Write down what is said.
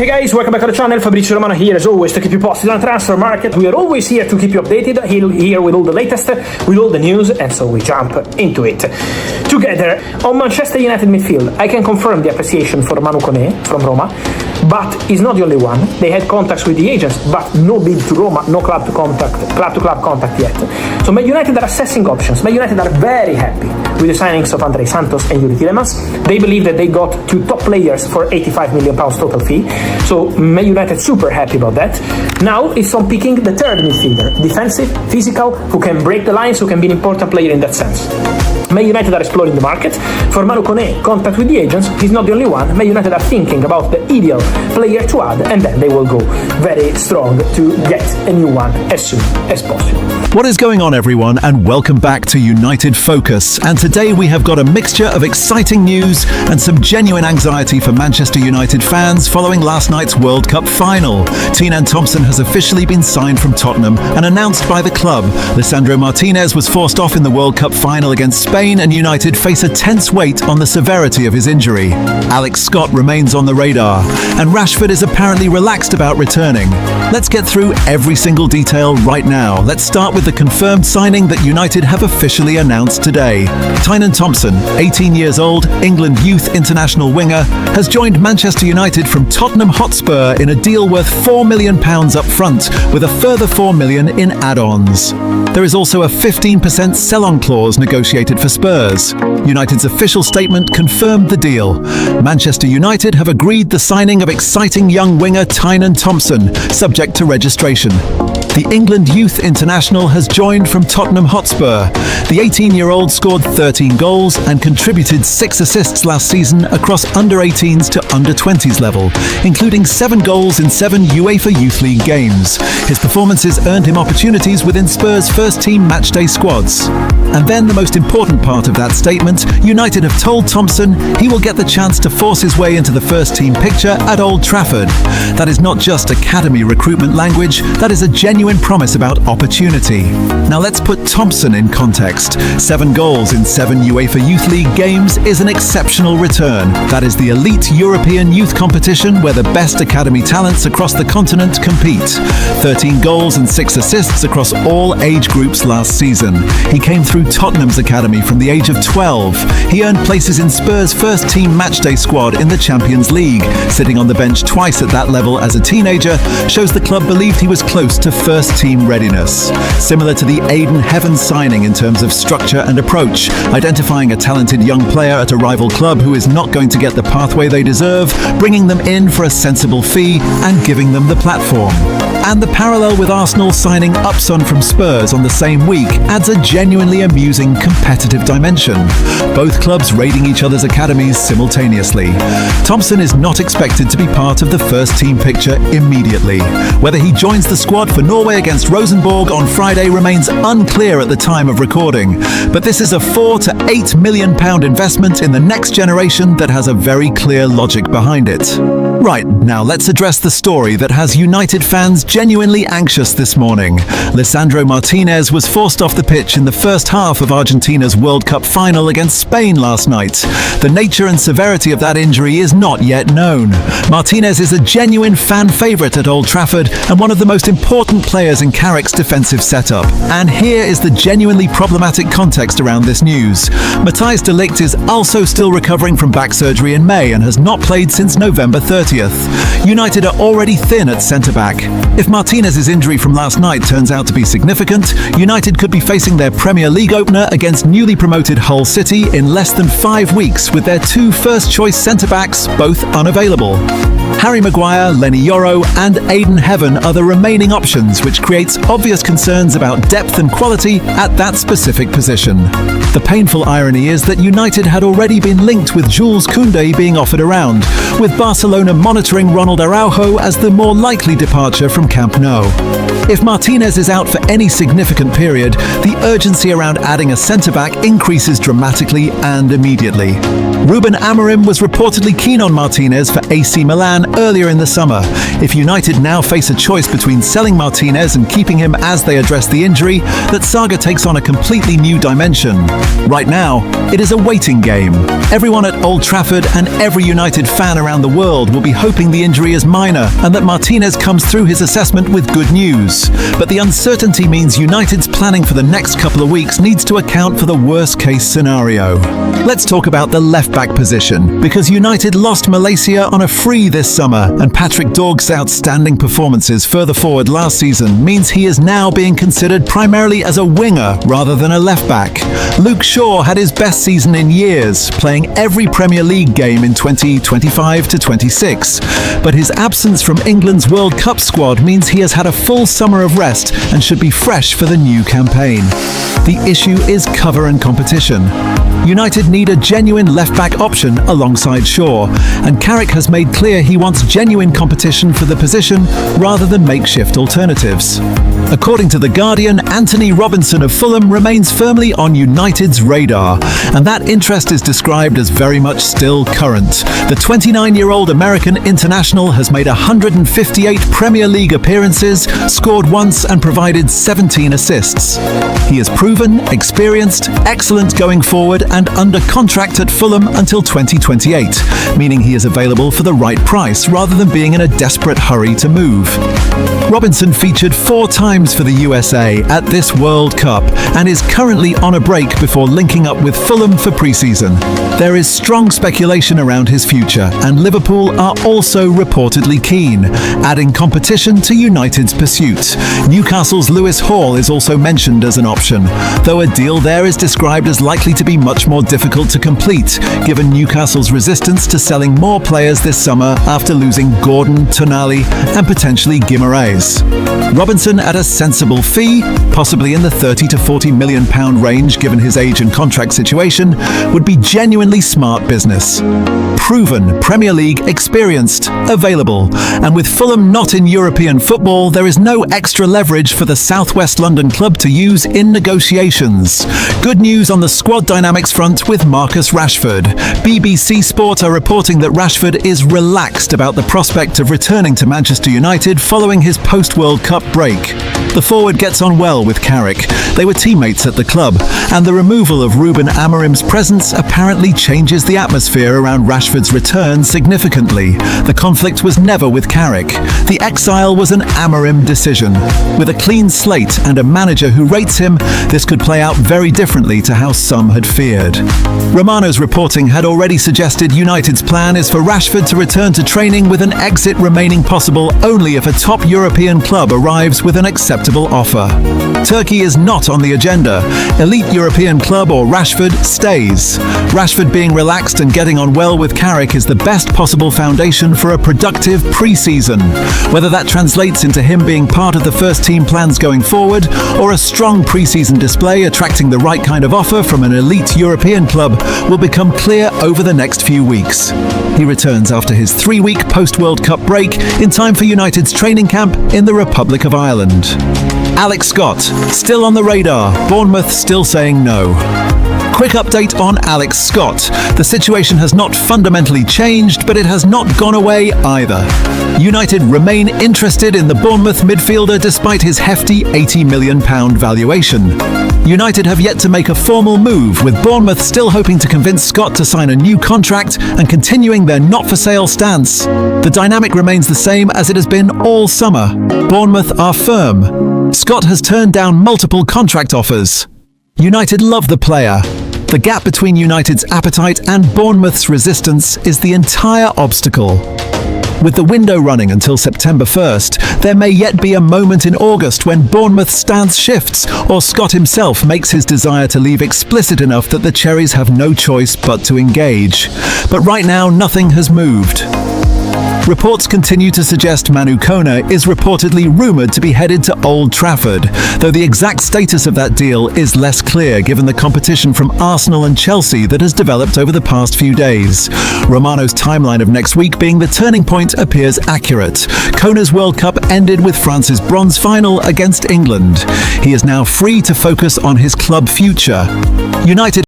Hey guys, welcome back to the channel. Fabrizio Romano here as always to keep you posted on the transfer market. We are always here to keep you updated, here with all the latest, with all the news, and so we jump into it. Together, on Manchester United midfield, I can confirm the appreciation for Manu Kone from Roma, but he's not the only one. They had contacts with the agents, but no bid to Roma, no club-to-club contact yet. So Man United are assessing options. Man United are very happy with the signings of Andrei Santos and Yuri Tielemans. They believe that they got two top players for £85 million total fee. So Man United super happy about that. Now it's on picking the third midfielder, defensive, physical, who can break the lines, who can be an important player in that sense. Man United are exploring the market. For Manu Kone, contact with the agents, he's not the only one. Man United are thinking about the ideal player to add, and then they will go very strong to get a new one as soon as possible. What is going on, everyone, and welcome back to United Focus. And today we have got a mixture of exciting news and some genuine anxiety for Manchester United fans following last night's World Cup final. Tienan Thompson has officially been signed from Tottenham and announced by the club. Lisandro Martinez was forced off in the World Cup final against Spain, and United face a tense wait on the severity of his injury. Alex Scott remains on the radar, and Rashford is apparently relaxed about returning. Let's get through every single detail right now. Let's start with the confirmed signing that United have officially announced today. Tienan Thompson, 18 years old, England youth international winger, has joined Manchester United from Tottenham Hotspur in a deal worth £4 million up front, with a further £4 million in add-ons. There is also a 15% sell-on clause negotiated for Spurs. United's official statement confirmed the deal. Manchester United have agreed the signing of exciting young winger Tienan Thompson, subject to registration. The England youth international has joined from Tottenham Hotspur. The 18-year-old scored 13 goals and contributed 6 assists last season across under-18s to under-20s level, including 7 goals in 7 UEFA Youth League games. His performances earned him opportunities within Spurs' first-team matchday squads. And then the most important part of that statement, United have told Thompson he will get the chance to force his way into the first-team picture at Old Trafford. That is not just academy recruitment language, that is a genuine promise about opportunity. Now let's put Thompson in context. 7 goals in 7 UEFA Youth League games is an exceptional return. That is the elite European youth competition where the best academy talents across the continent compete. 13 goals and 6 assists across all age groups last season. He came through Tottenham's academy from the age of 12. He earned places in Spurs' first-team matchday squad in the Champions League. Sitting on the bench twice at that level as a teenager shows the club believed he was close to first-team readiness. Similar to the Aiden Heavens signing in terms of structure and approach, identifying a talented young player at a rival club who is not going to get the pathway they deserve, bringing them in for a sensible fee, and giving them the platform. And the parallel with Arsenal signing Upson from Spurs on the same week adds a genuinely amusing competitive dimension. Both clubs raiding each other's academies simultaneously. Thompson is not expected to be part of the first-team picture immediately. Whether he joins the squad for Norway against Rosenborg on Friday remains unclear at the time of recording, but this is a £4 to £8 million investment in the next generation that has a very clear logic behind it. Right, now let's address the story that has United fans genuinely anxious this morning. Lisandro Martinez was forced off the pitch in the first half of Argentina's World Cup final against Spain last night. The nature and severity of that injury is not yet known. Martinez is a genuine fan favourite at Old Trafford and one of the most important players in Carrick's defensive setup. And here is the genuinely problematic context around this news. Matthijs de Ligt is also still recovering from back surgery in May and has not played since November 30th. United are already thin at centre-back. If Martinez's injury from last night turns out to be significant, United could be facing their Premier League opener against newly promoted Hull City in less than 5 weeks, with their 2 first-choice centre-backs both unavailable. Harry Maguire, Lenny Yoro and Aiden Heaven are the remaining options, which creates obvious concerns about depth and quality at that specific position. The painful irony is that United had already been linked with Jules Koundé being offered around, with Barcelona monitoring Ronald Araujo as the more likely departure from Camp Nou. If Martinez is out for any significant period, the urgency around adding a centre-back increases dramatically and immediately. Ruben Amorim was reportedly keen on Martinez for AC Milan began earlier in the summer. If United now face a choice between selling Martinez and keeping him as they address the injury, that saga takes on a completely new dimension. Right now, it is a waiting game. Everyone at Old Trafford and every United fan around the world will be hoping the injury is minor and that Martinez comes through his assessment with good news. But the uncertainty means United's planning for the next couple of weeks needs to account for the worst-case scenario. Let's talk about the left-back position, because United lost Malaysia on a free this summer, and Patrick Dorg's outstanding performances further forward last season means he is now being considered primarily as a winger rather than a left-back. Luke Shaw had his best season in years, playing every Premier League game in 2025 to 26. But his absence from England's World Cup squad means he has had a full summer of rest and should be fresh for the new campaign. The issue is cover and competition. United need a genuine left-back option alongside Shaw, and Carrick has made clear he wants genuine competition for the position rather than makeshift alternatives. According to The Guardian, Anthony Robinson of Fulham remains firmly on United's radar, and that interest is described as very much still current. The 29-year-old American international has made 158 Premier League appearances, scored once and provided 17 assists. He is proven, experienced, excellent going forward and under contract at Fulham until 2028, meaning he is available for the right price rather than being in a desperate hurry to move. Robinson featured 4 times for the USA at this World Cup and is currently on a break before linking up with Fulham for pre-season. There is strong speculation around his future, and Liverpool are also reportedly keen, adding competition to United's pursuit. Newcastle's Lewis Hall is also mentioned as an option, though a deal there is described as likely to be much more difficult to complete, given Newcastle's resistance to selling more players this summer after losing Gordon, Tonali and potentially Guimaraes. Robinson at a sensible fee, possibly in the £30 to £40 million range given his age and contract situation, would be genuinely smart business. Proven, Premier League experienced, available, and with Fulham not in European football, there is no extra leverage for the South West London club to use in negotiations. Good news on the squad dynamics front with Marcus Rashford. BBC Sport are reporting that Rashford is relaxed about the prospect of returning to Manchester United following his post-World Cup break. The forward gets on well with Carrick. They were teammates at the club, and the removal of Ruben Amorim's presence apparently changes the atmosphere around Rashford's return significantly. The conflict was never with Carrick. The exile was an Amorim decision. With a clean slate and a manager who rates him, this could play out very differently to how some had feared. Romano'S reporting had already suggested United's plan is for Rashford to return to training with an exit remaining possible only if a top European club arrives with an acceptable offer. Turkey is not on the agenda. Elite European club or Rashford stays. Rashford being relaxed and getting on well with Carrick is the best possible foundation for a productive pre-season. Whether that translates into him being part of the first team plans going forward, or a strong pre-season display attracting the right kind of offer from an elite European club, will become clear over the next few weeks. He returns after his 3-week post-World Cup break in time for United's training camp in the Republic of Ireland. Alex Scott, still on the radar. Bournemouth still saying no. Quick update on Alex Scott. The situation has not fundamentally changed, but it has not gone away either. United remain interested in the Bournemouth midfielder despite his hefty £80 million valuation. United have yet to make a formal move, with Bournemouth still hoping to convince Scott to sign a new contract and continuing their not-for-sale stance. The dynamic remains the same as it has been all summer. Bournemouth are firm. Scott has turned down multiple contract offers. United love the player. The gap between United's appetite and Bournemouth's resistance is the entire obstacle. With the window running until September 1st, there may yet be a moment in August when Bournemouth's stance shifts, or Scott himself makes his desire to leave explicit enough that the Cherries have no choice but to engage. But right now, nothing has moved. Reports continue to suggest Manu Kona is reportedly rumoured to be headed to Old Trafford, though the exact status of that deal is less clear given the competition from Arsenal and Chelsea that has developed over the past few days. Romano's timeline of next week being the turning point appears accurate. Kona's World Cup ended with France's bronze final against England. He is now free to focus on his club future. United